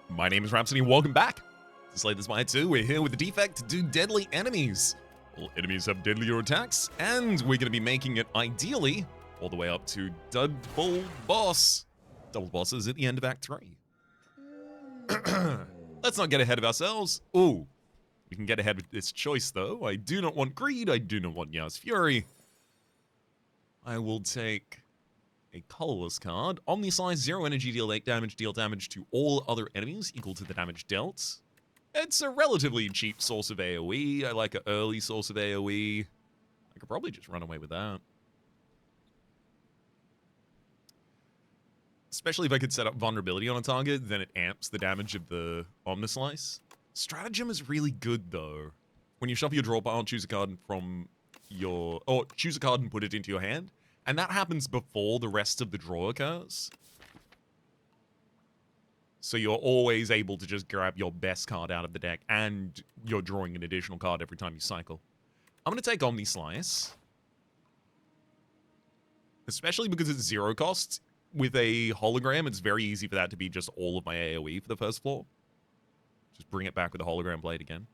My name is Rhapsody and welcome back to Slay the Spire 2. We're here with the defect to do deadly enemies. All enemies have deadlier attacks, and we're going to be making it ideally all the way up to double boss. Double bosses at the end of Act 3. Let's not get ahead of ourselves. Ooh, we can get ahead with this choice though. I do not want greed, I do not want Yaz Fury. I will take a colorless card. Omnislice, 0 energy, deal 8 damage, deal damage to all other enemies equal to the damage dealt. It's a relatively cheap source of AoE. I like an early source of AoE. I could probably just run away with that. Especially if I could set up vulnerability on a target, then it amps the damage of the Omnislice. Stratagem is really good though. When you shuffle your draw pile, choose a card from your... or choose a card and put it into your hand. And that happens before the rest of the draw occurs. So you're always able to just grab your best card out of the deck, and you're drawing an additional card every time you cycle. I'm going to take Omnislice. Especially because it's 0 cost. With a hologram, it's very easy for that to be just all of my AoE for the first floor. Just bring it back with a hologram blade again.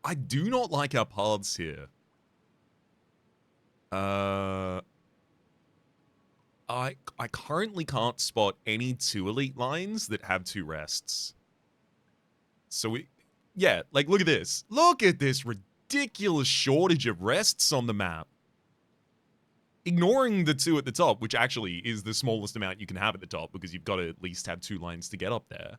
I do not like our paths here. I currently can't spot any 2 elite lines that have 2 rests. So yeah, like look at this. Look at this ridiculous shortage of rests on the map. Ignoring the 2 at the top, which actually is the smallest amount you can have at the top because you've got to at least have 2 lines to get up there.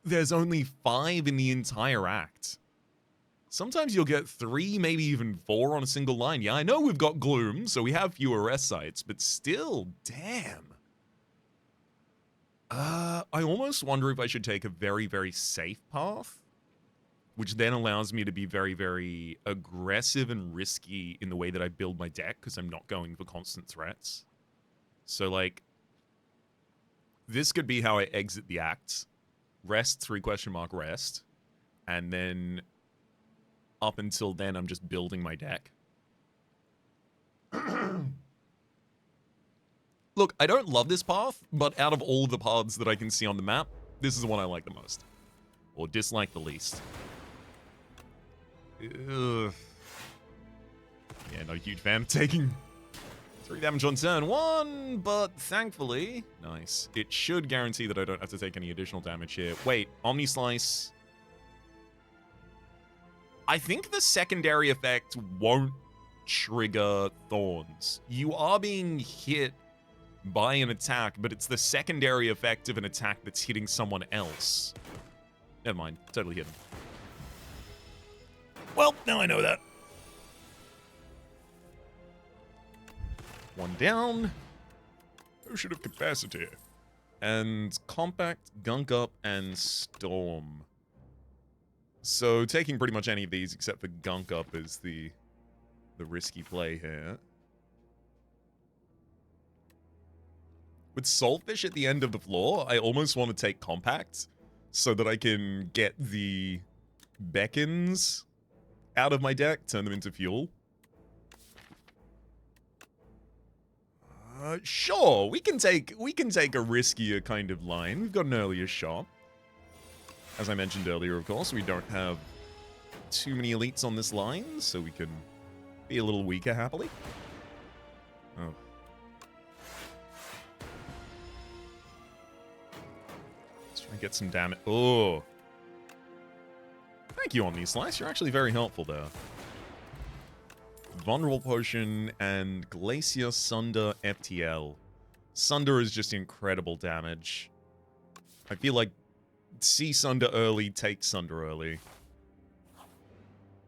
There's only 5 in the entire act. Sometimes you'll get 3, maybe even 4 on a single line. Yeah, I know we've got Gloom, so we have fewer rest sites, but still, damn. I almost wonder if I should take a very, very safe path, which then allows me to be very, very aggressive and risky in the way that I build my deck, because I'm not going for constant threats. So, like, this could be how I exit the act. Rest, 3 question mark rest, and then... up until then, I'm just building my deck. Look, I don't love this path, but out of all of the paths that I can see on the map, this is the one I like the most. Or dislike the least. Ugh. Yeah, not a huge fan of taking 3 damage on turn 1, but thankfully... nice. It should guarantee that I don't have to take any additional damage here. Wait, Omnislice... I think the secondary effect won't trigger Thorns. You are being hit by an attack, but it's the secondary effect of an attack that's hitting someone else. Never mind. Totally hidden. Well, now I know that. 1 down. Potion of Capacity. And Compact, Gunk Up, and Storm. So taking pretty much any of these except for Gunk Up is the risky play here. With Saltfish at the end of the floor, I almost want to take Compact so that I can get the Beckons out of my deck, turn them into fuel. Sure, we can take a riskier kind of line. We've got an earlier shot. As I mentioned earlier, of course, we don't have too many elites on this line, so we can be a little weaker, happily. Oh. Let's try and get some damage. Oh. Thank you, Omnislice. You're actually very helpful there. Vulnerable Potion and Glacier Sunder FTL. Sunder is just incredible damage. I feel like see Sunder early, take Sunder early.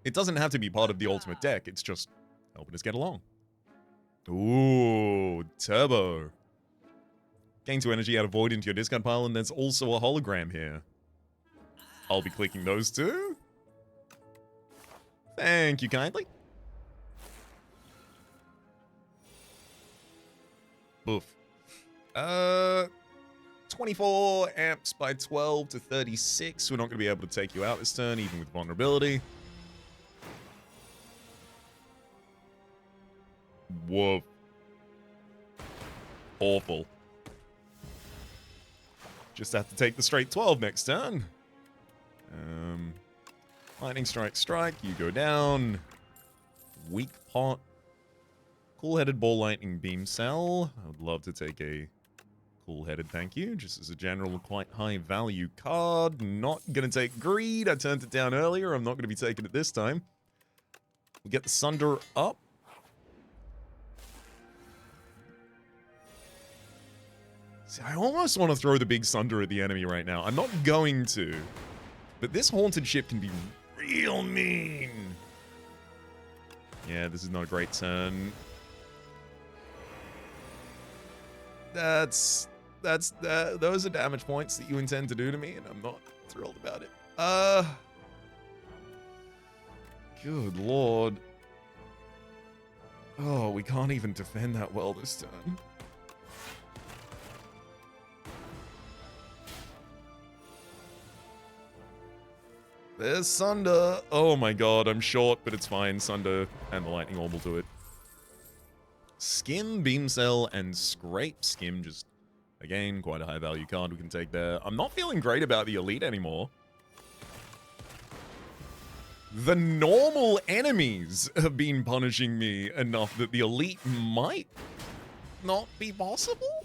It doesn't have to be part of the ultimate deck, it's just helping us get along. Ooh, Turbo. Gain 2 energy, add a void into your discard pile, and there's also a hologram here. I'll be clicking those too. Thank you kindly. Boof. 24 amps by 12 to 36. We're not going to be able to take you out this turn, even with vulnerability. Whoa. Awful. Just have to take the straight 12 next turn. Lightning strike, strike. You go down. Weak pot. Cool-headed ball lightning beam cell. I would love to take a cool-headed thank you. Just as a general, quite high value card. Not gonna take greed. I turned it down earlier. I'm not gonna be taking it this time. We get the Sunder up. See, I almost want to throw the big Sunder at the enemy right now. I'm not going to. But this Haunted Ship can be real mean. Yeah, this is not a great turn. Those are damage points that you intend to do to me, and I'm not thrilled about it. Good lord. Oh, we can't even defend that well this turn. There's Sunder. Oh my god, I'm short, but it's fine. Sunder and the Lightning Orb will do it. Skim, Beam Cell, and Scrape. Skim just, again, quite a high value card we can take there. I'm not feeling great about the Elite anymore. The normal enemies have been punishing me enough that the Elite might not be possible?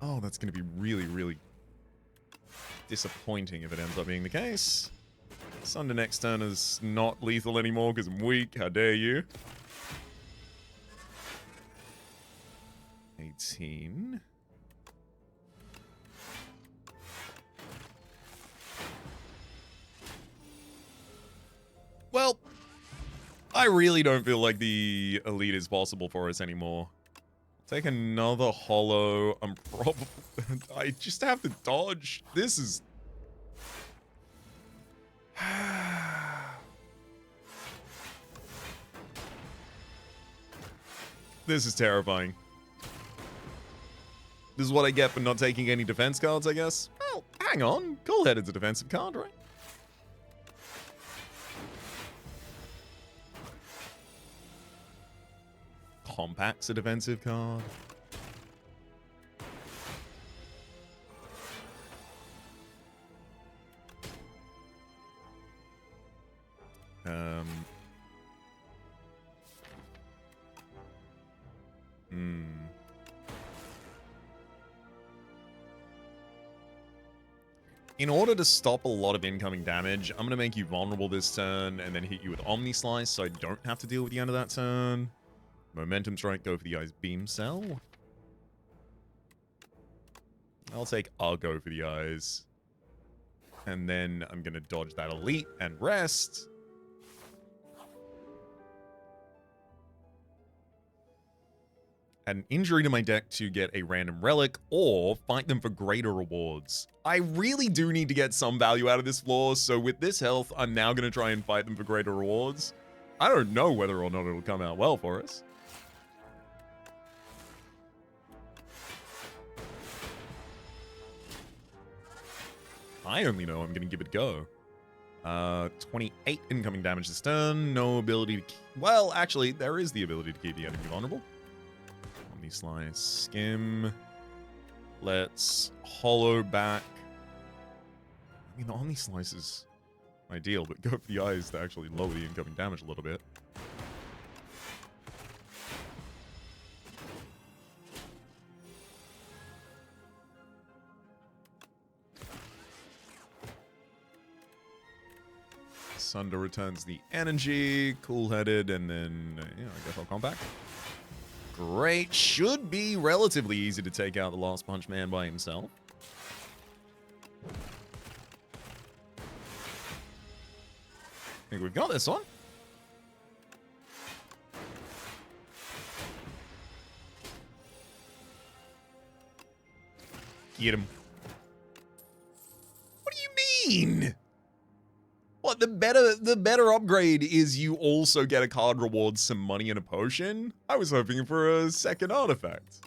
Oh, that's going to be really, really disappointing if it ends up being the case. Sunder next turn is not lethal anymore because I'm weak. How dare you? 18. Well, I really don't feel like the Elite is possible for us anymore. Take another holo. I'm probably... I just have to dodge. This is... This is terrifying. This is what I get for not taking any defense cards, I guess. Well, hang on. Cool-headed's a defensive card, right? Compact's a defensive card. In order to stop a lot of incoming damage, I'm going to make you vulnerable this turn and then hit you with Omni Slice so I don't have to deal with the end of that turn. Momentum Strike, go for the Eyes Beam Cell. I'll take go for the Eyes. And then I'm going to dodge that Elite and rest. Add an injury to my deck to get a random relic, or fight them for greater rewards. I really do need to get some value out of this floor, so with this health, I'm now going to try and fight them for greater rewards. I don't know whether or not it'll come out well for us. I only know I'm going to give it a go. 28 incoming damage this turn. No ability to keep... Well, actually, there is the ability to keep the enemy vulnerable. Omni Slice, Skim. Let's hollow back. I mean, the Omni Slice is ideal, but go for the Eyes to actually lower the incoming damage a little bit. Sunder returns the energy, cool-headed, and then, yeah, I guess I'll come back. Great. Should be relatively easy to take out the Last Punch Man by himself. I think we've got this one. Get him. What do you mean? What, the better upgrade is you also get a card rewards, some money, and a potion? I was hoping for a second artifact.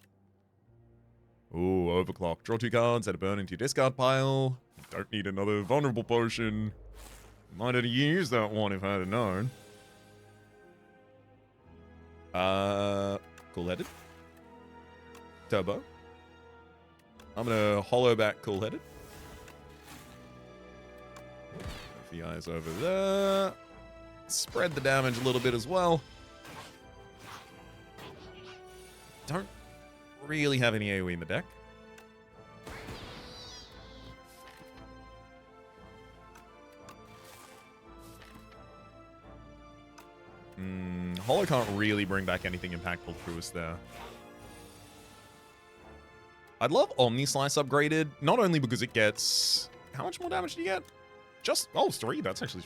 Ooh, overclock. Draw 2 cards, add a burn into your discard pile. Don't need another vulnerable potion. Might have used that one if I had known. Cool-headed. Turbo. I'm going to hollow back Cool-Headed. The eyes over there. Spread the damage a little bit as well. Don't really have any AoE in the deck. Hollow can't really bring back anything impactful to us there. I'd love Omni Slice upgraded, not only because it gets... How much more damage do you get? Just... Oh, it's 3. That's actually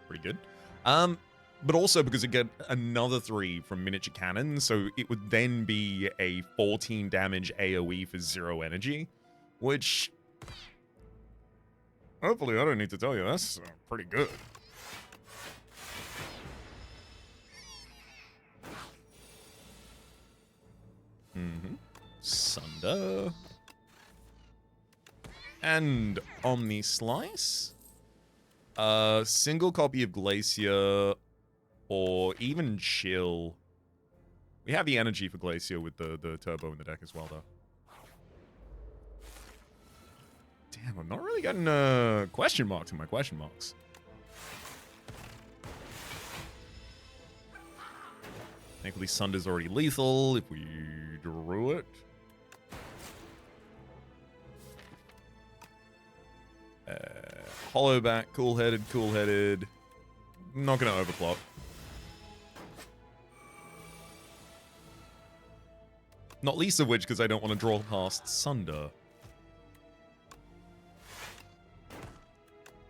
pretty good. But also because it get another 3 from miniature cannon, so it would then be a 14 damage AoE for 0 energy, which... Hopefully I don't need to tell you, that's pretty good. Sunder. And Omni Slice. Single copy of Glacier, or even Chill. We have the energy for Glacier with the turbo in the deck as well, though. Damn, I'm not really getting question marks in my question marks. Thankfully, Sunder's already lethal if we drew it. Hollow back, cool-headed, cool-headed. Not going to overclock. Not least of which because I don't want to draw past Sunder.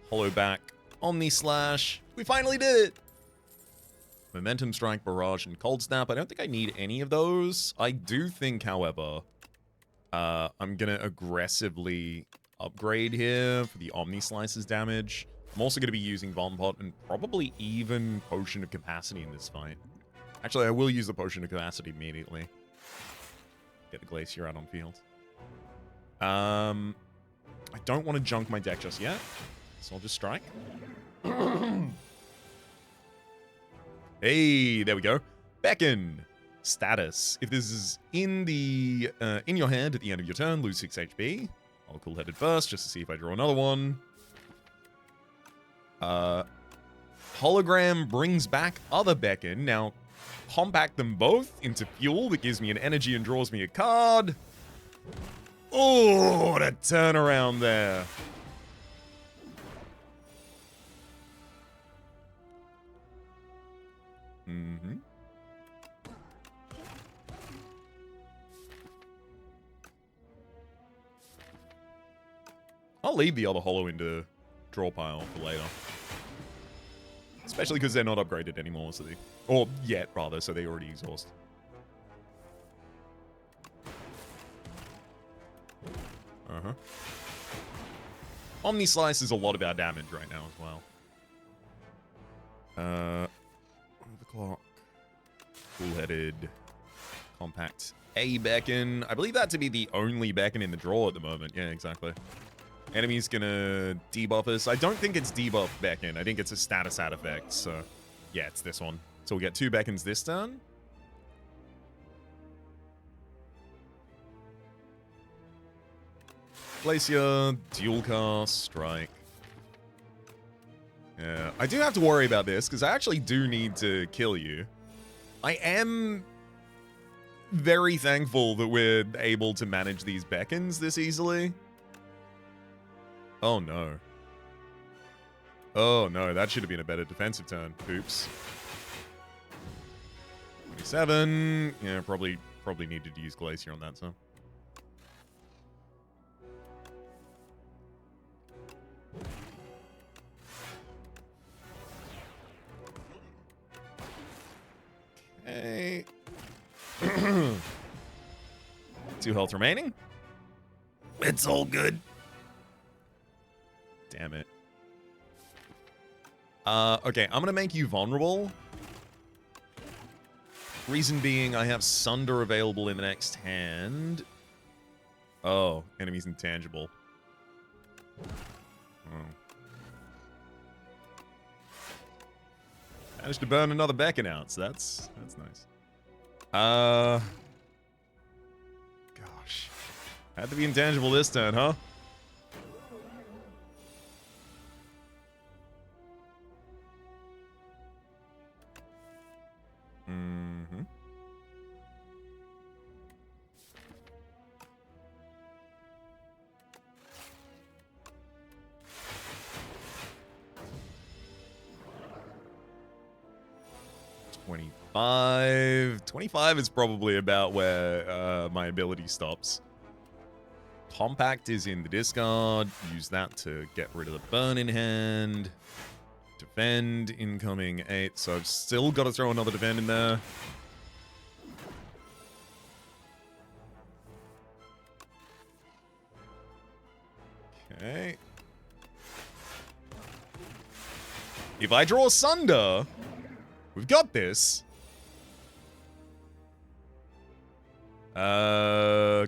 Hollow back, Omni Slash. We finally did it! Momentum Strike, Barrage, and Cold Snap. I don't think I need any of those. I do think, however, I'm going to aggressively upgrade here for the Omni Slice's damage. I'm also going to be using Bomb Pot and probably even Potion of Capacity in this fight. Actually, I will use the Potion of Capacity immediately. Get the Glacier out on field. I don't want to junk my deck just yet, so I'll just strike. Hey, there we go. Beckon. Status. If this is in the in your hand at the end of your turn, lose 6 HP. I'll cool-headed first, just to see if I draw another one. Hologram brings back other Beckon. Now, compact them both into fuel that gives me an energy and draws me a card. Oh, what a turnaround there. I'll leave the other holo into draw pile for later. Especially because they're not upgraded anymore, so they... Or yet, rather, so they already exhaust. Omni Slice is a lot of our damage right now as well. The clock. Cool-headed. Compact. A Beckon. I believe that to be the only Beckon in the draw at the moment. Yeah, exactly. Enemy's gonna debuff us. I don't think it's debuff Beckon. I think it's a status ad effect. So, yeah, it's this one. So we'll get 2 Beckons this turn. Glacier, dual cast, strike. Yeah, I do have to worry about this because I actually do need to kill you. I am very thankful that we're able to manage these Beckons this easily. Oh, no. Oh, no. That should have been a better defensive turn. Oops. 27. Yeah, probably needed to use Glacier on that, so. Okay. 2 health remaining. It's all good. Damn it. Okay, I'm gonna make you vulnerable. Reason being, I have Sunder available in the next hand. Oh, enemy's intangible. Oh. Managed to burn another Beckon out, so that's nice. Gosh. Had to be intangible this turn, huh? Mm-hmm. $25. $25 is probably about where my ability stops. Compact is in the discard. Use that to get rid of the burn in hand. Defend, incoming 8. So I've still got to throw another defend in there. Okay. If I draw Sunder, we've got this.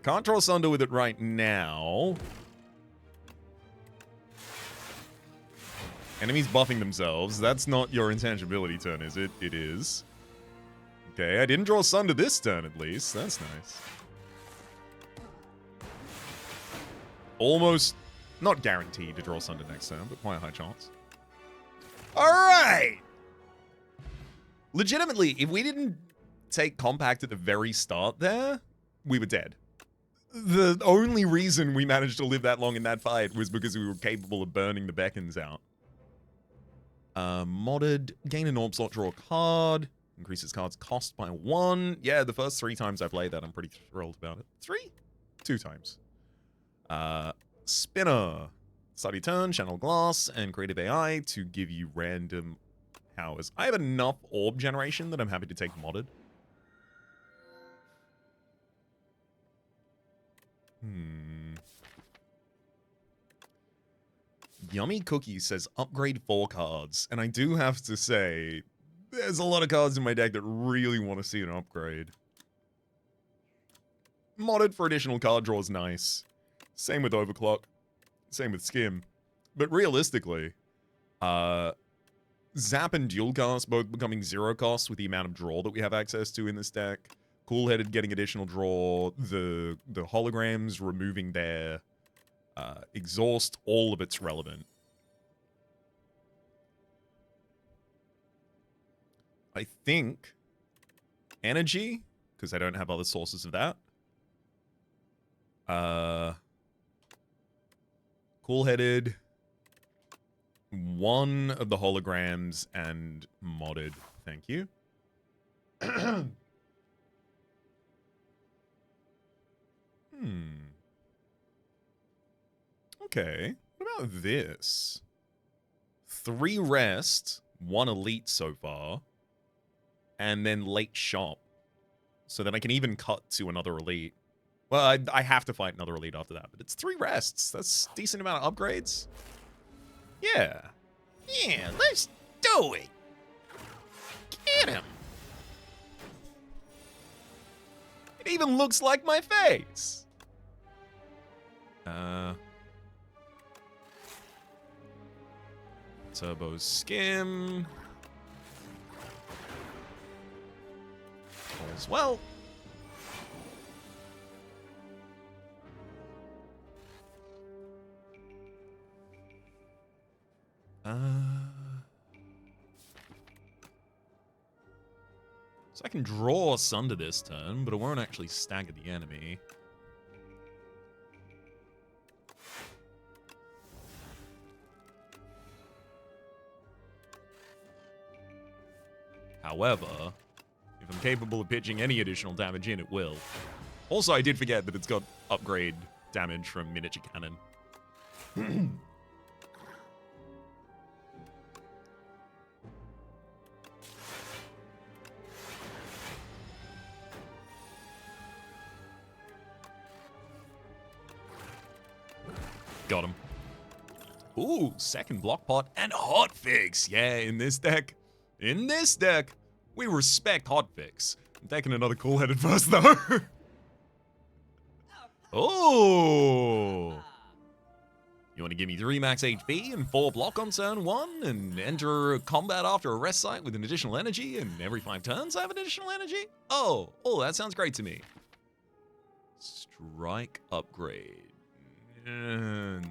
Can't draw Sunder with it right now. Enemies buffing themselves. That's not your intangibility turn, is it? It is. Okay, I didn't draw Sunder this turn, at least. That's nice. Almost, not guaranteed to draw Sunder next turn, but quite a high chance. Alright! Legitimately, if we didn't take Compact at the very start there, we were dead. The only reason we managed to live that long in that fight was because we were capable of burning the beacons out. Modded, gain an orb slot, draw a card, increases cards cost by 1. Yeah, the first 3 times I played that, I'm pretty thrilled about it. 3? 2 times. Spinner. Study turn, channel glass, and creative AI to give you random powers. I have enough orb generation that I'm happy to take modded. Yummy Cookie says upgrade 4 cards. And I do have to say, there's a lot of cards in my deck that really want to see an upgrade. Modded for additional card draw is nice. Same with Overclock. Same with Skim. But realistically, Zap and Dual Cast both becoming 0 cost with the amount of draw that we have access to in this deck. Cool-Headed getting additional draw. The holograms removing their exhaust. All of it's relevant. I think energy, because I don't have other sources of that. Cool-Headed, 1 of the holograms, and modded. Thank you. Okay. What about this? 3 rest, 1 elite so far, and then late shop. So then I can even cut to another elite. Well, I have to fight another elite after that, but it's 3 rests. That's a decent amount of upgrades. Yeah. Yeah, let's do it. Get him. It even looks like my face. Turbo Skim. All's well. So I can draw Sunder this turn, but it won't actually stagger the enemy. However, if I'm capable of pitching any additional damage in, it will. Also, I did forget that it's got upgrade damage from miniature cannon. Got him. Ooh, second block pot and hotfix. Yeah, in this deck, we respect hotfix. I'm taking another cool-headed first, though. Oh. You want to give me 3 max HP and 4 block on turn 1 and enter combat after a rest site with an additional energy, and every 5 turns I have an additional energy? Oh, that sounds great to me. Strike upgrade. No.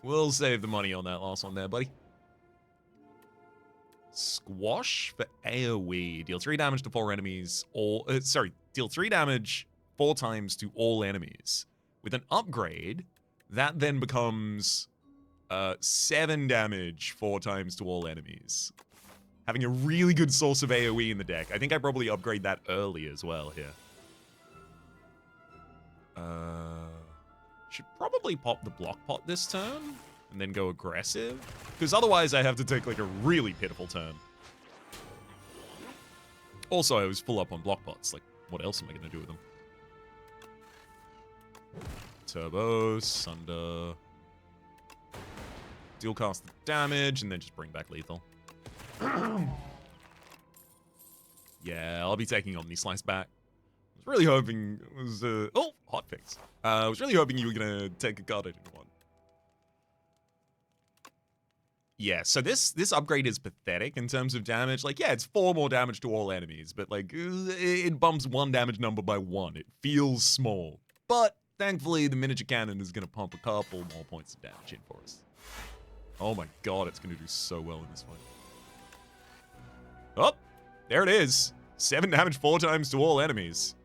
We'll save the money on that last one there, buddy. Squash for AoE. Deal 3 damage to 4 enemies. Deal 3 damage 4 times to all enemies. With an upgrade, that then becomes 7 damage 4 times to all enemies. Having a really good source of AoE in the deck. I think I probably upgrade that early as well here. Should probably pop the block pot this turn and then go aggressive. Because otherwise I have to take like a really pitiful turn. Also, I was full up on block pots. Like, what else am I going to do with them? Turbo, Sunder. Deal cast the damage and then just bring back lethal. Yeah, I'll be taking Omni Slice back. I was really hoping it was oh, hotfix. I was really hoping you were gonna take a card I didn't want. Yeah, so this upgrade is pathetic in terms of damage. Like, yeah, it's 4 more damage to all enemies, but like it bumps 1 damage number by 1. It feels small, but thankfully the miniature cannon is gonna pump a couple more points of damage in for us. Oh my god, it's gonna do so well in this fight. Oh, there it is. 7 damage 4 times to all enemies.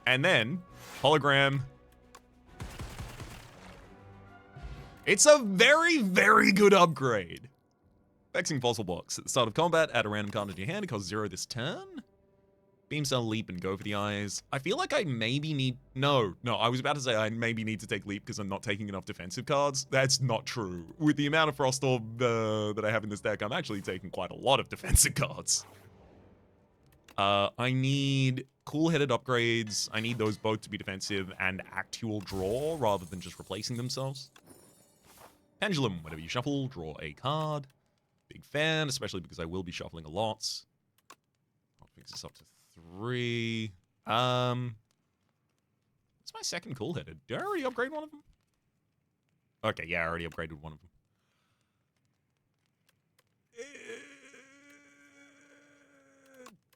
And then, hologram. It's a very, very good upgrade. Vexing Fossil Box. At the start of combat, add a random card into your hand. It costs 0 this turn. Beam Cell, Leap, and go for the eyes. I feel like I maybe need... No, I was about to say I maybe need to take Leap because I'm not taking enough defensive cards. That's not true. With the amount of Frost Orb that I have in this deck, I'm actually taking quite a lot of defensive cards. I need cool-headed upgrades. I need those both to be defensive and actual draw rather than just replacing themselves. Pendulum, whenever you shuffle, draw a card. Big fan, especially because I will be shuffling a lot. I'll fix this up to 3. What's my second cool-headed? Did I already upgrade one of them? Okay, yeah, I already upgraded one of them.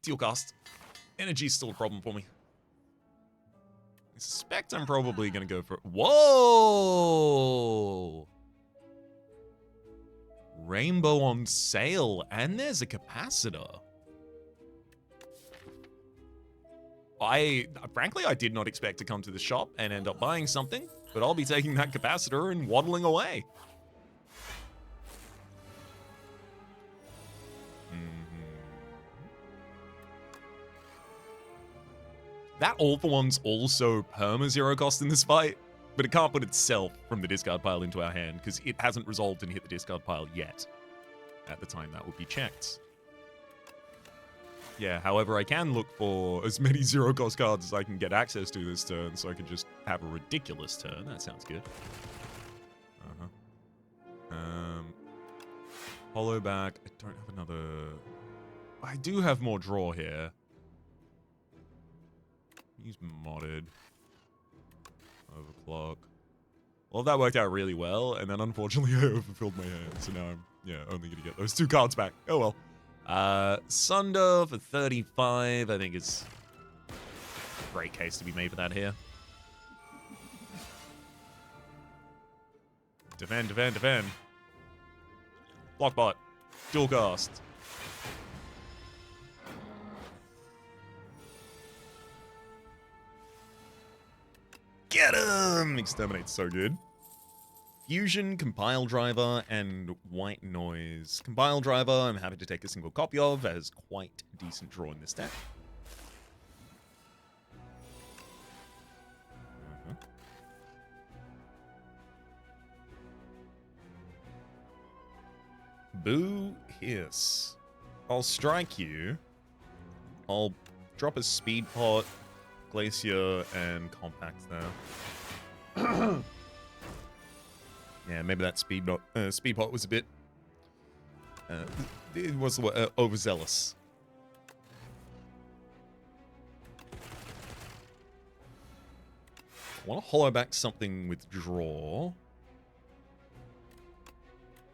Deal cost. Energy's still a problem for me. I suspect I'm probably going to go for... Whoa! Rainbow on sale, and there's a capacitor. Frankly, I did not expect to come to the shop and end up buying something, but I'll be taking that capacitor and waddling away. That All for One's also perma-0 cost in this fight, but it can't put itself from the discard pile into our hand because it hasn't resolved and hit the discard pile yet. At the time that would be checked. Yeah, however, I can look for as many 0-cost cards as I can get access to this turn, so I can just have a ridiculous turn. That sounds good. Hollow back. I don't have another... I do have more draw here. Use modded. Overclock. Well, that worked out really well, and then unfortunately I overfilled my hand, so now I'm, only gonna get those 2 cards back. Oh well. Sunder for 35, I think it's a great case to be made for that here. Defend, defend, defend. Blockbot. Dual cast. Get him! Exterminate's so good. Fusion, Compile Driver, and White Noise. Compile Driver, I'm happy to take a single copy of, as quite a decent draw in this deck. Boo Hiss. I'll strike you. I'll drop a Speed Pot, Glacier, and Compact there. Yeah, maybe that Speed Pot was a bit... it was overzealous. I want to hollow back something with draw.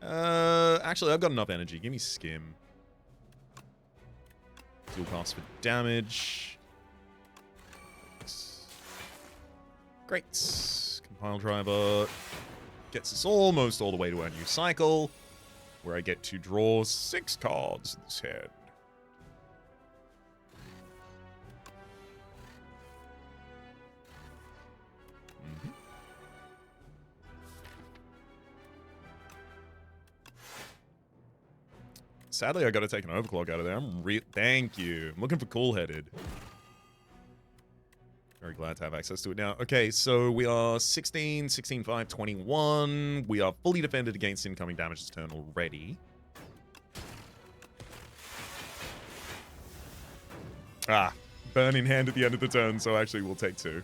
Actually, I've got enough energy. Give me Skim. Dual cast for damage. Great. Compile driver gets us almost all the way to our new cycle, where I get to draw 6 cards in this hand. Sadly, I got to take an overclock out of there. Thank you. I'm looking for cool-headed. Very glad to have access to it now. Okay, so we are 16, 16, 5, 21. We are fully defended against incoming damage this turn already. Ah, burn in hand at the end of the turn, so actually we'll take 2.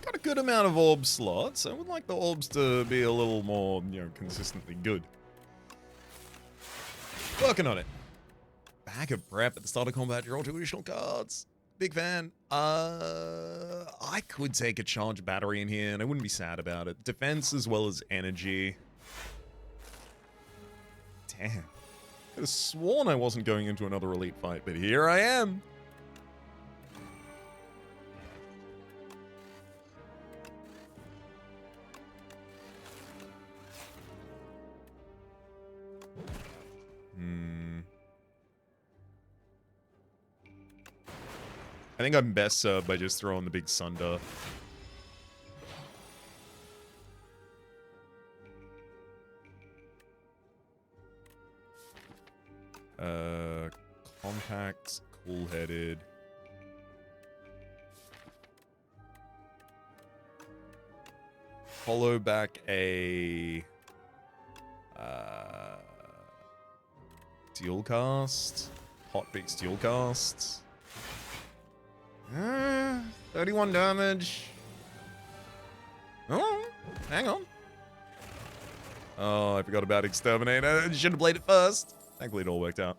Got a good amount of orb slots. I would like the orbs to be a little more, consistently good. Working on it. Bag of prep at the start of combat. Draw 2 additional cards. Big fan. I could take a charge battery in here, and I wouldn't be sad about it. Defense as well as energy. Damn. I could have sworn I wasn't going into another elite fight, but here I am. I think I'm best served by just throwing the big Sunder. Compact, cool-headed. Hollow back a steel cast. Hot big steel cast. 31 damage. Oh, hang on. Oh, I forgot about Exterminate. I should have played it first. Thankfully, it all worked out.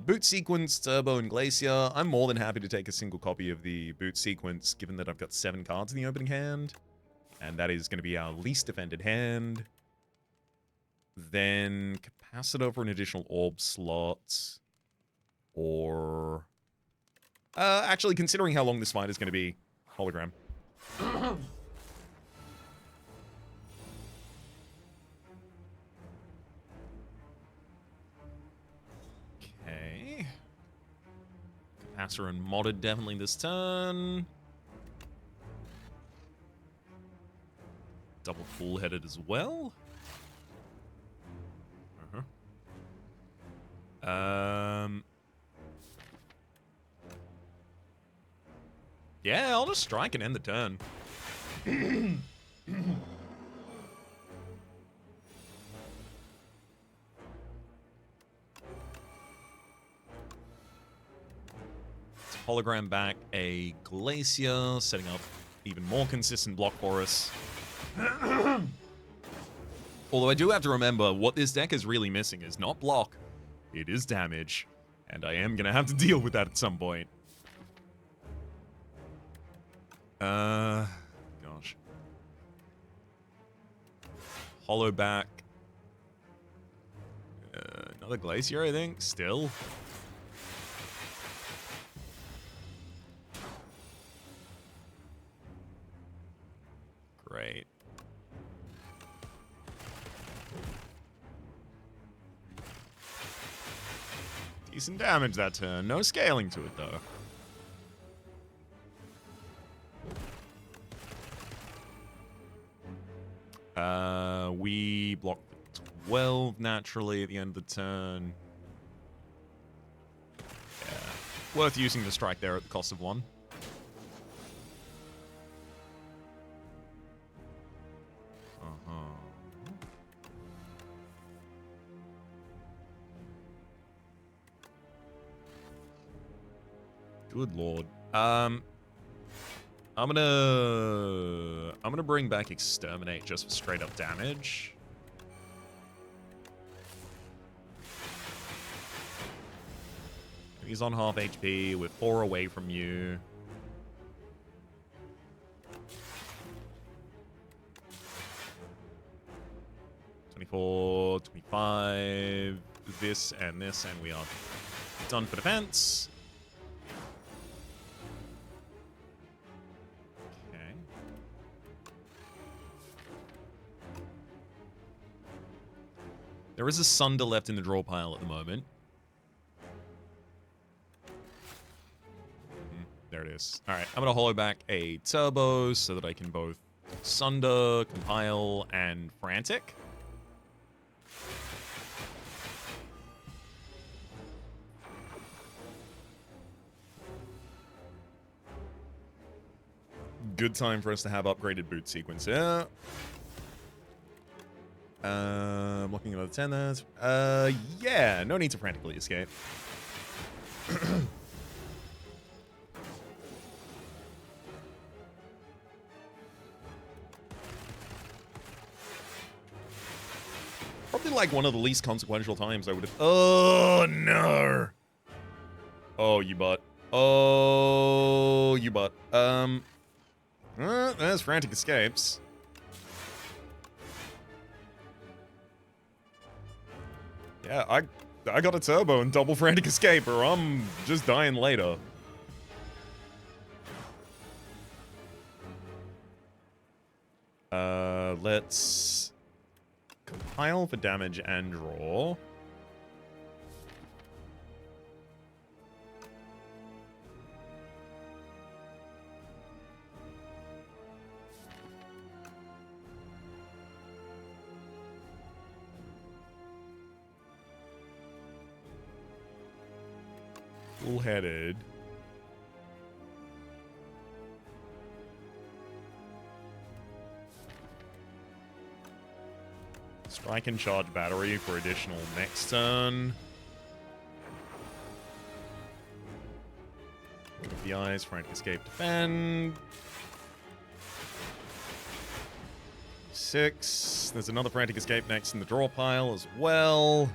Boot Sequence, Turbo, and Glacier. I'm more than happy to take a single copy of the Boot Sequence, given that I've got 7 cards in the opening hand. And that is going to be our least defended hand. Then Capacitor for an additional orb slot. Or... actually, considering how long this fight is going to be, hologram. Okay. Capacitor and modded definitely this turn. Double full-headed as well. Yeah, I'll just strike and end the turn. Hologram back a Glacier, setting up even more consistent block for us. Although I do have to remember, what this deck is really missing is not block, it is damage. And I am going to have to deal with that at some point. Gosh. Hollow back. Another Glacier, I think, still. Great. Decent damage that turn. No scaling to it, though. We block the 12 naturally at the end of the turn. Yeah. Worth using the strike there at the cost of 1. Good lord. I'm gonna bring back Exterminate just for straight up damage. He's on half HP. We're 4 away from you. $24, $25, this, and we are done for defense. Okay. There is a Sunder left in the draw pile at the moment. There it is. All right, I'm going to hollow back a Turbo so that I can both Sunder, Compile, and Frantic. Good time for us to have upgraded boot sequence here. Looking at the 10 there. Yeah, no need to frantically escape. Probably like one of the least consequential times I would have. Oh, no. Oh, you butt. Oh, you butt. There's frantic escapes. Yeah, I got a turbo and double frantic escape, or I'm just dying later. Let's compile for damage and draw. Full-headed. Strike and charge battery for additional next turn. With the eyes, frantic escape, defend. 6. There's another frantic escape next in the draw pile as well.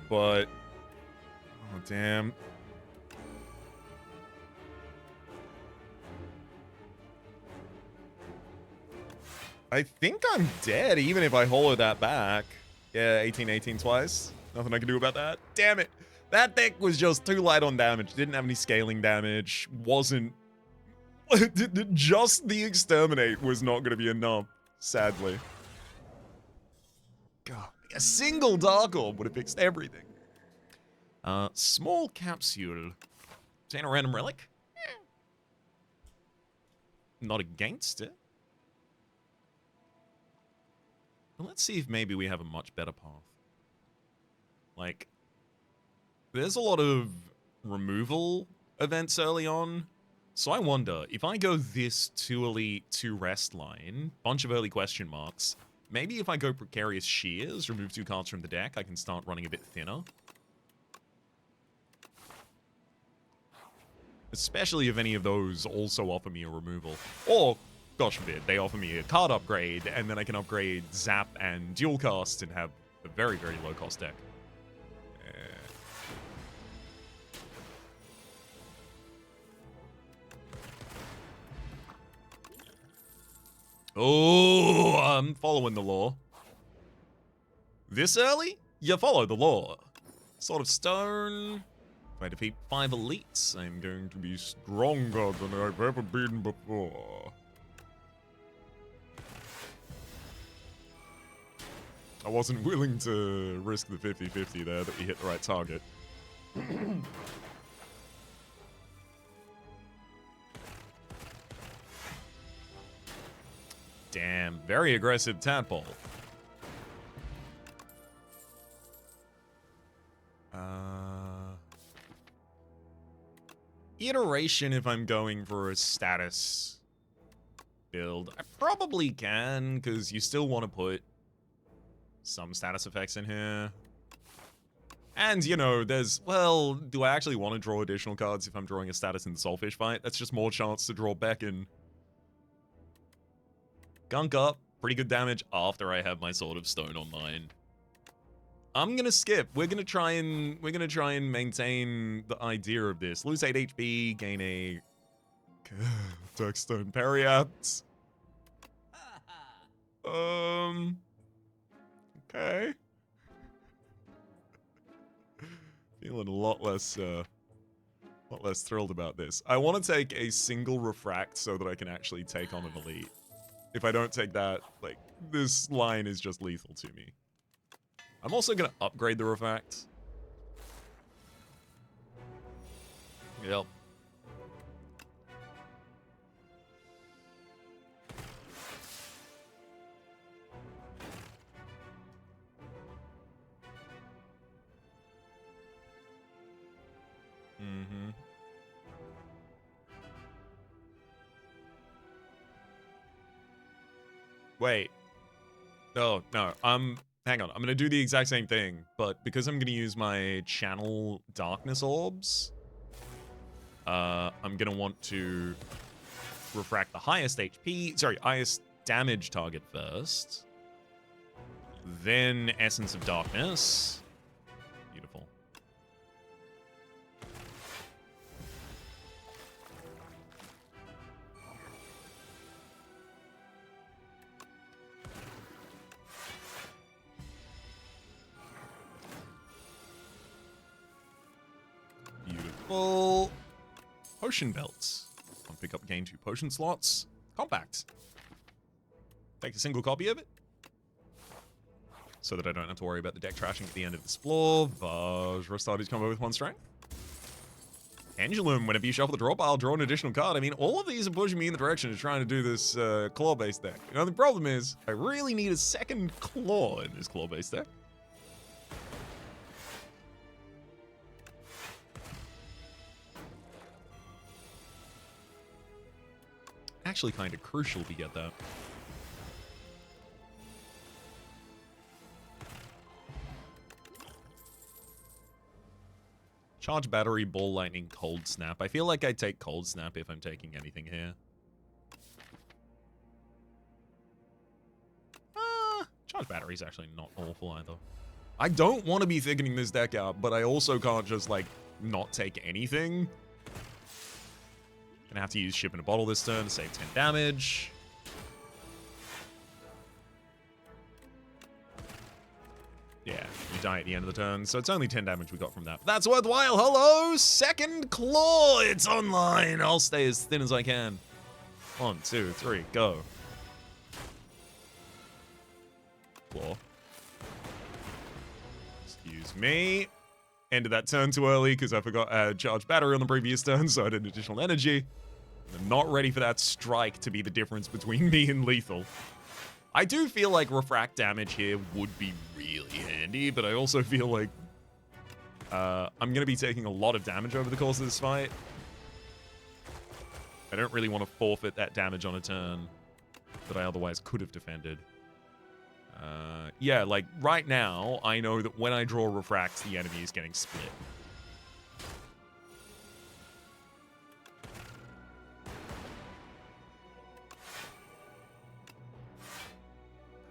But... Oh, damn. I think I'm dead, even if I hollow that back. Yeah, 18-18 twice. Nothing I can do about that. Damn it. That deck was just too light on damage. Didn't have any scaling damage. Wasn't... Just the Exterminate was not going to be enough, sadly. God. A single Dark Orb would have fixed everything. Small capsule. Obtain a random relic? Not against it. Well, let's see if maybe we have a much better path. Like, there's a lot of removal events early on. So I wonder, if I go this 2 elite, 2 rest line, bunch of early question marks, maybe if I go Precarious Shears, remove 2 cards from the deck, I can start running a bit thinner. Especially if any of those also offer me a removal. Or, gosh forbid, they offer me a card upgrade, and then I can upgrade Zap and Dual Cast and have a very, very low cost deck. Oh, I'm following the law. This early? You follow the law. Sword of Stone. If I defeat 5 elites, I'm going to be stronger than I've ever been before. I wasn't willing to risk the 50-50 there that we hit the right target. Damn, very aggressive tadpole. Iteration if I'm going for a status build. I probably can, because you still want to put some status effects in here. And, you know, there's, well, do I actually want to draw additional cards if I'm drawing a status in the Soulfish fight? That's just more chance to draw back in. Gunk up, pretty good damage after I have my Sword of Stone online. I'm gonna skip. We're gonna try and maintain the idea of this. Lose 8 HP, gain a Darkstone Periapt. Okay. Feeling a lot less thrilled about this. I want to take a single refract so that I can actually take on an elite. If I don't take that, like, this line is just lethal to me. I'm also gonna upgrade the refract. Yep. Mm-hmm. Wait. No. Hang on. I'm gonna do the exact same thing, but because I'm gonna use my channel darkness orbs, I'm gonna want to refract the highest damage target first. Then Essence of Darkness. Beautiful. Beautiful. Potion belts. I'll pick up gain 2 potion slots. Compact. Take a single copy of it. So that I don't have to worry about the deck trashing at the end of this floor. Vajra started combo with 1 strength. Pendulum, whenever you shuffle the draw pile, draw an additional card. I mean, all of these are pushing me in the direction of trying to do this claw-based deck. You know, the problem is, I really need a second claw in this claw-based deck. Actually kind of crucial to get that. Charge battery, ball lightning, cold snap. I feel like I take cold snap if I'm taking anything here. Charge battery is actually not awful either. I don't want to be thickening this deck out, but I also can't just, like, not take anything. Gonna have to use Ship in a Bottle this turn to save 10 damage. Yeah, you die at the end of the turn, so it's only 10 damage we got from that. But that's worthwhile. Hello, second claw. It's online. I'll stay as thin as I can. 1, 2, 3, go. Claw. Excuse me. Ended that turn too early because I forgot I had charged battery on the previous turn, so I did additional energy. I'm not ready for that strike to be the difference between me and lethal. I do feel like refract damage here would be really handy, but I also feel like I'm going to be taking a lot of damage over the course of this fight. I don't really want to forfeit that damage on a turn that I otherwise could have defended. Yeah, like, right now, I know that when I draw refracts, the enemy is getting split.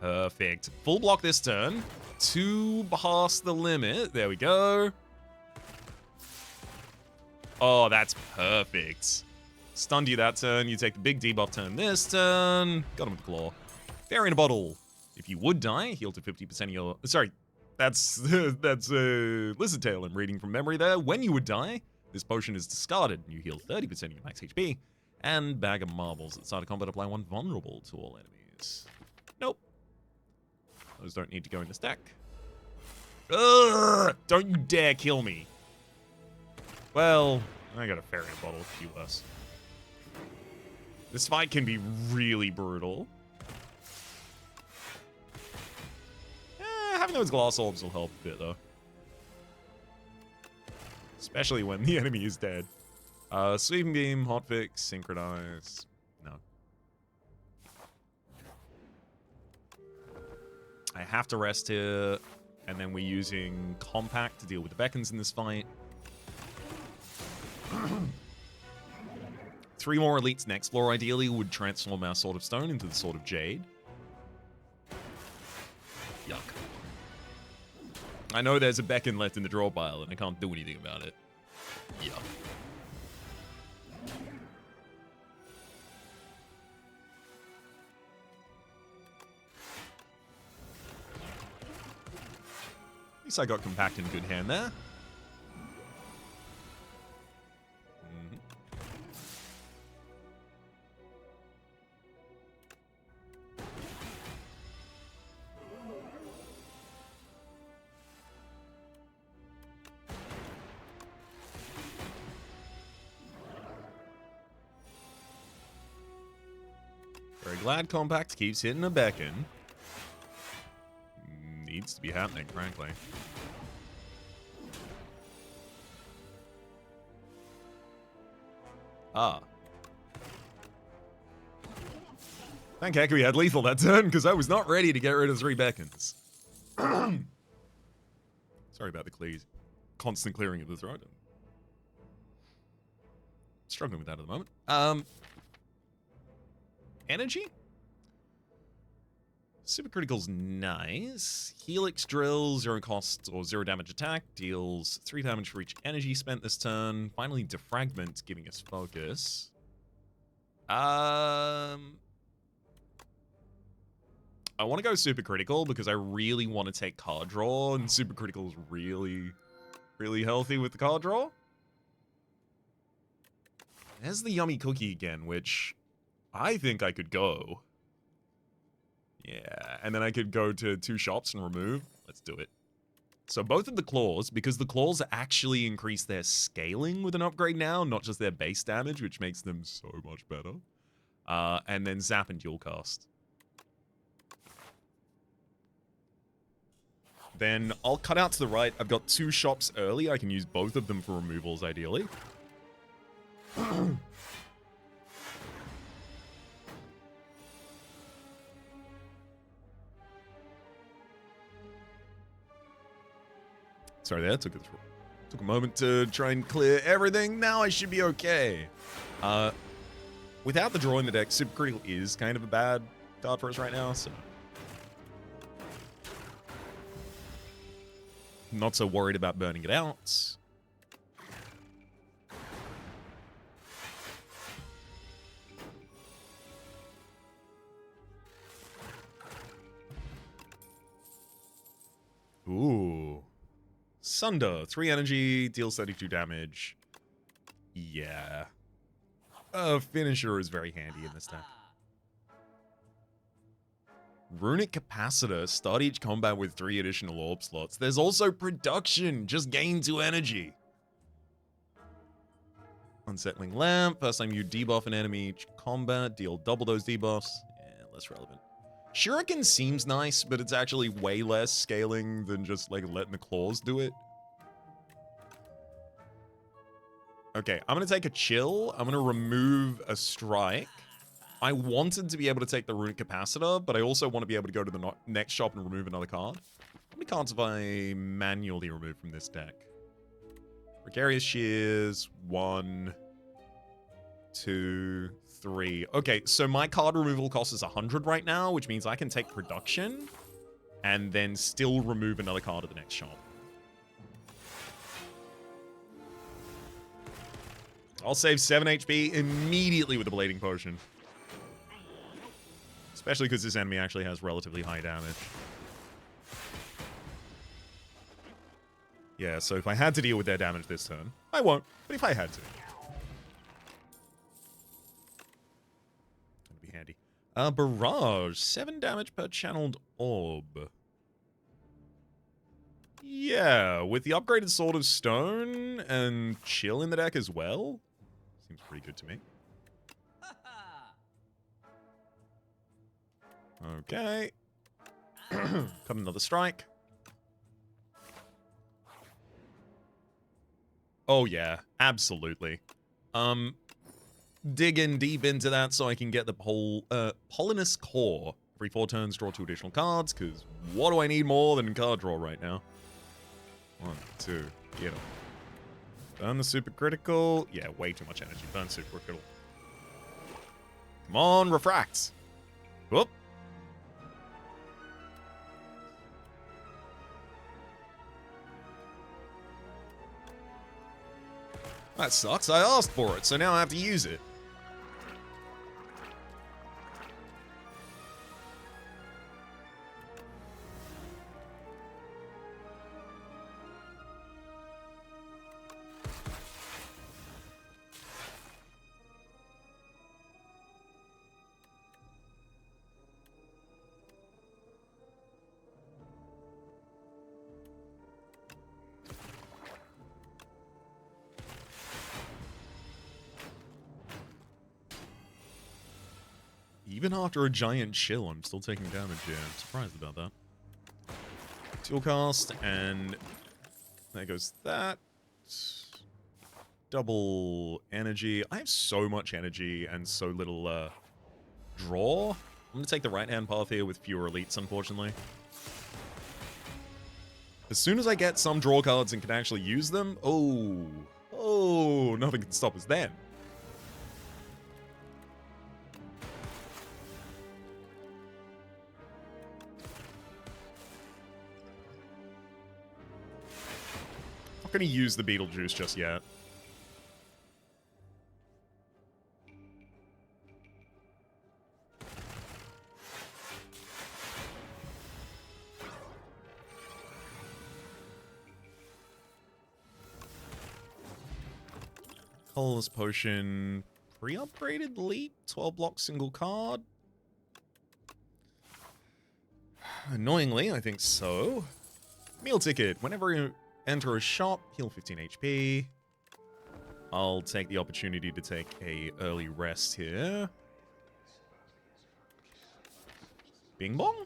Perfect. Full block this turn. 2 past the limit. There we go. Oh, that's perfect. Stunned you that turn. You take the big debuff turn this turn. Got him with the claw. Fairy in a bottle. If you would die, heal to 50% of your... Sorry, that's Lizard Tail I'm reading from memory there. When you would die, this potion is discarded. You heal 30% of your max HP. And Bag of Marbles. At the start of combat, apply 1 vulnerable to all enemies. Nope. Those don't need to go in this deck. Ugh! Don't you dare kill me. Well, I got a Fairy in a Bottle. It's worse. This fight can be really brutal. Having those glass orbs will help a bit, though. Especially when the enemy is dead. Sweeping Beam, Hotfix, Synchronize. No. I have to rest here. And then we're using Compact to deal with the beacons in this fight. 3 more elites next floor, ideally, would transform our Sword of Stone into the Sword of Jade. Yuck. I know there's a beacon left in the draw pile, and I can't do anything about it. Yuck. At least I got Compact in good hand there. Very glad Compact keeps hitting a beacon. Needs to be happening, frankly. Ah. Thank heck we had lethal that turn, because I was not ready to get rid of 3 beacons. Sorry about the constant clearing of the throat. I'm struggling with that at the moment. Energy? Supercritical's nice. Helix drill, 0 cost or 0 damage attack, deals 3 damage for each energy spent this turn. Finally, defragment, giving us focus. I want to go supercritical because I really want to take card draw, and supercritical is really, really healthy with the card draw. There's the yummy cookie again, which I think I could go. Yeah, and then I could go to 2 shops and remove. Let's do it. So both of the claws, because the claws actually increase their scaling with an upgrade now, not just their base damage, which makes them so much better. And then zap and dual cast. Then I'll cut out to the right. I've got 2 shops early. I can use both of them for removals, ideally. Sorry, that took a moment to try and clear everything. Now I should be okay. Without the draw in the deck, Supercritical is kind of a bad card for us right now, so not so worried about burning it out. Ooh. Sunder, 3 energy, deals 32 damage. Yeah. Finisher is very handy in this deck. Runic Capacitor, start each combat with 3 additional orb slots. There's also production, just gain 2 energy. Unsettling Lamp, first time you debuff an enemy each combat, deal double those debuffs. Yeah, less relevant. Shuriken seems nice, but it's actually way less scaling than just, like, letting the claws do it. Okay, I'm going to take a chill. I'm going to remove a strike. I wanted to be able to take the Runic Capacitor, but I also want to be able to go to the next shop and remove another card. How many cards have I manually removed from this deck? Precarious Shears, 1, 2, 3. Okay, so my card removal cost is 100 right now, which means I can take production and then still remove another card at the next shop. I'll save 7 HP immediately with the Blading Potion. Especially because this enemy actually has relatively high damage. Yeah, so if I had to deal with their damage this turn, I won't, but if I had to. That'd be handy. Barrage, 7 damage per channeled orb. Yeah, with the upgraded Sword of Stone and Chill in the deck as well. Seems pretty good to me. Okay. Come another strike. Oh yeah, absolutely. Dig in deep into that so I can get the whole Pollinus Core. Every 4 turns, draw 2 additional cards, because what do I need more than card draw right now? 1, 2, get them. Burn the super critical. Yeah, way too much energy. Burn super critical. Come on, refract. Whoop. That sucks. I asked for it, so now I have to use it. Even after a giant chill, I'm still taking damage here. I'm surprised about that. Dual cast, and there goes that. Double energy. I have so much energy and so little draw. I'm going to take the right-hand path here with fewer elites, unfortunately. As soon as I get some draw cards and can actually use them, oh, nothing can stop us then. Not going to use the Beetlejuice just yet. Colorless Potion, pre-upgraded Leap, 12 block single card. Annoyingly, I think so. Meal ticket, whenever you enter a shop, heal 15 HP. I'll take the opportunity to take a early rest here. Bing bong?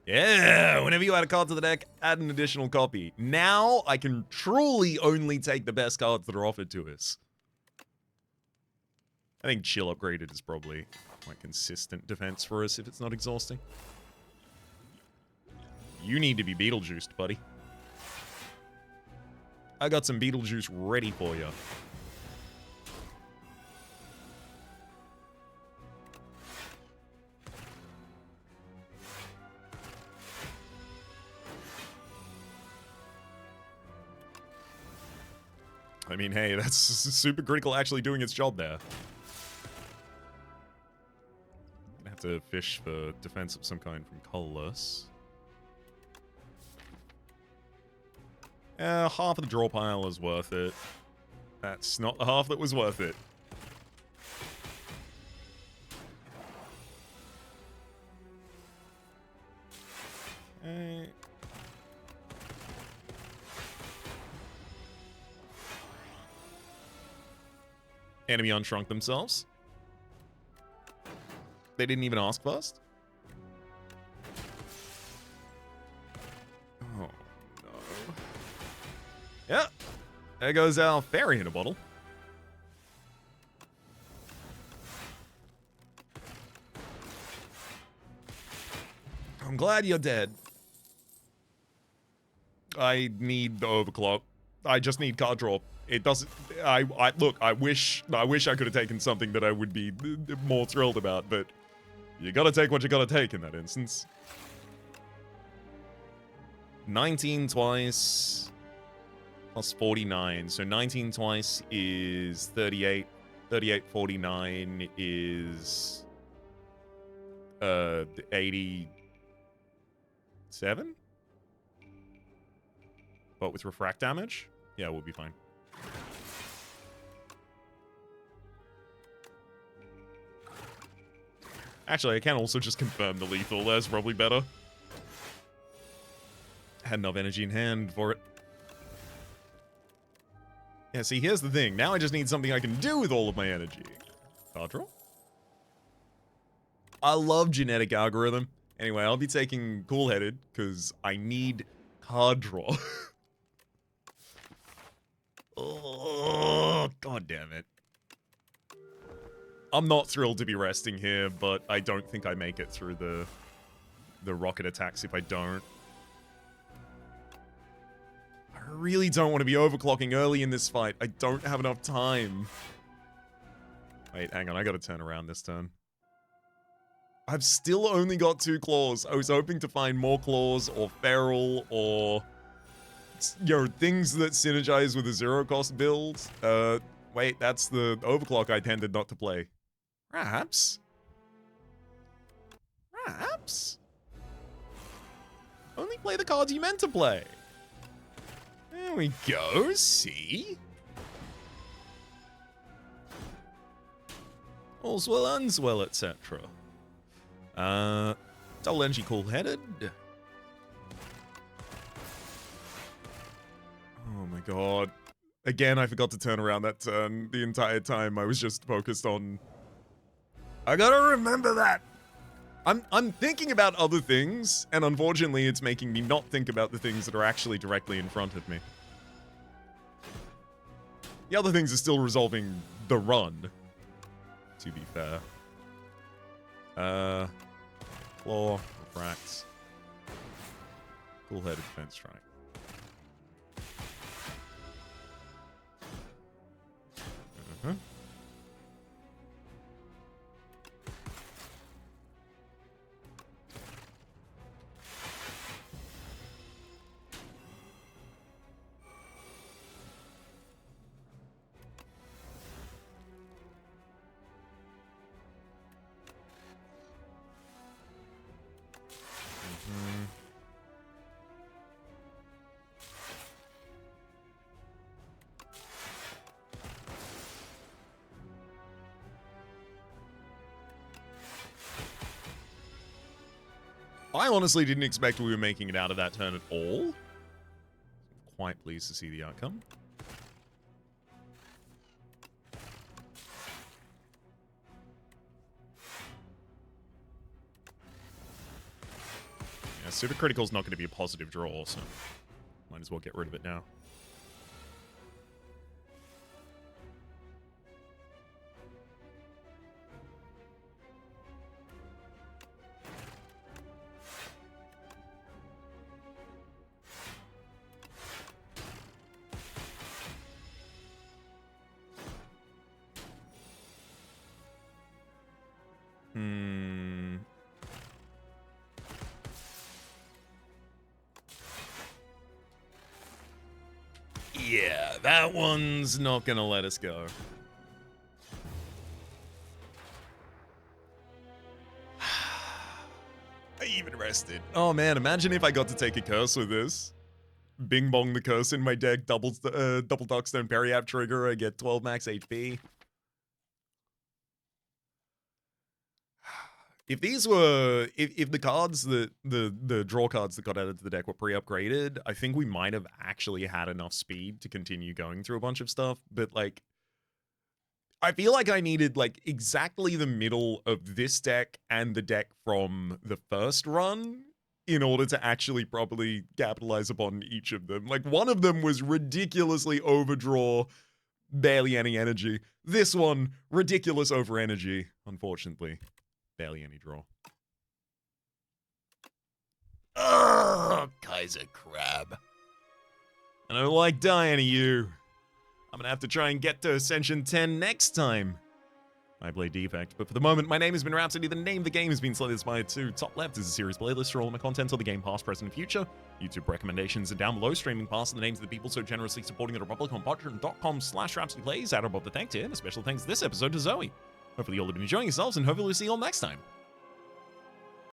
Yeah, whenever you add a card to the deck, add an additional copy. Now, I can truly only take the best cards that are offered to us. I think Chill Upgraded is probably quite consistent defense for us if it's not exhausting. You need to be Beetlejuiced, buddy. I got some Beetlejuice ready for you. I mean, hey, that's super critical actually doing its job there. Gonna have to fish for defense of some kind from colorless. Half of the draw pile is worth it. That's not the half that was worth it. Enemy unshrunk themselves. They didn't even ask first. Oh, no. Yeah. There goes our fairy in a bottle. I'm glad you're dead. I need the overclock. I just need card draw. It doesn't. Look. I wish I could have taken something that I would be more thrilled about, but you gotta take what you gotta take in that instance. 19 twice plus 49, so 19 twice is 38. 38 49 is 87. But with refract damage, yeah, we'll be fine. Actually, I can also just confirm the lethal. That's probably better. Had enough energy in hand for it. Yeah, see, here's the thing. Now I just need something I can do with all of my energy. Card draw? I love genetic algorithm. Anyway, I'll be taking cool-headed, because I need card draw. Oh, god damn it. I'm not thrilled to be resting here, but I don't think I make it through the rocket attacks if I don't. I really don't want to be overclocking early in this fight. I don't have enough time. Wait, hang on. I gotta turn around this turn. I've still only got 2 claws. I was hoping to find more claws or feral or, you know, things that synergize with a 0-cost build. Wait, that's the overclock I tended not to play. Perhaps? Only play the cards you meant to play. There we go, see? All's well, ends well, etc. Double energy cool-headed. Oh my god. Again, I forgot to turn around that turn the entire time. I was just focused on... I gotta remember that! I'm thinking about other things, and unfortunately it's making me not think about the things that are actually directly in front of me. The other things are still resolving the run, to be fair. Claw, refracts. Cool-headed defense strike. I honestly didn't expect we were making it out of that turn at all. Quite pleased to see the outcome. Yeah, super critical's not going to be a positive draw, so might as well get rid of it now. Yeah, that one's not gonna let us go. I even rested. Oh man, imagine if I got to take a curse with this. Bing bong the curse in my deck, double Darkstone Periapt trigger, I get 12 max HP. If these were, if the cards that, the draw cards that got added to the deck were pre-upgraded, I think we might have actually had enough speed to continue going through a bunch of stuff, but like, I feel like I needed like exactly the middle of this deck and the deck from the first run in order to actually properly capitalize upon each of them. Like, one of them was ridiculously overdraw, barely any energy. This one, ridiculous over energy, unfortunately. Barely any draw. Ugh, Kaiser Crab. I don't like dying to you. I'm gonna have to try and get to Ascension 10 next time. I play Defect, but for the moment, my name has been Rhapsody. The name of the game has been slightly inspired too. Top left is a series playlist for all of my content of the game past, present, and future. YouTube recommendations, and down below, streaming past and the names of the people so generously supporting the Republic on patreon.com/RhapsodyPlays. Out above the thank tier, and a special thanks this episode to Zoe. Hopefully you'll have been enjoying yourselves, and hopefully we'll see you all next time.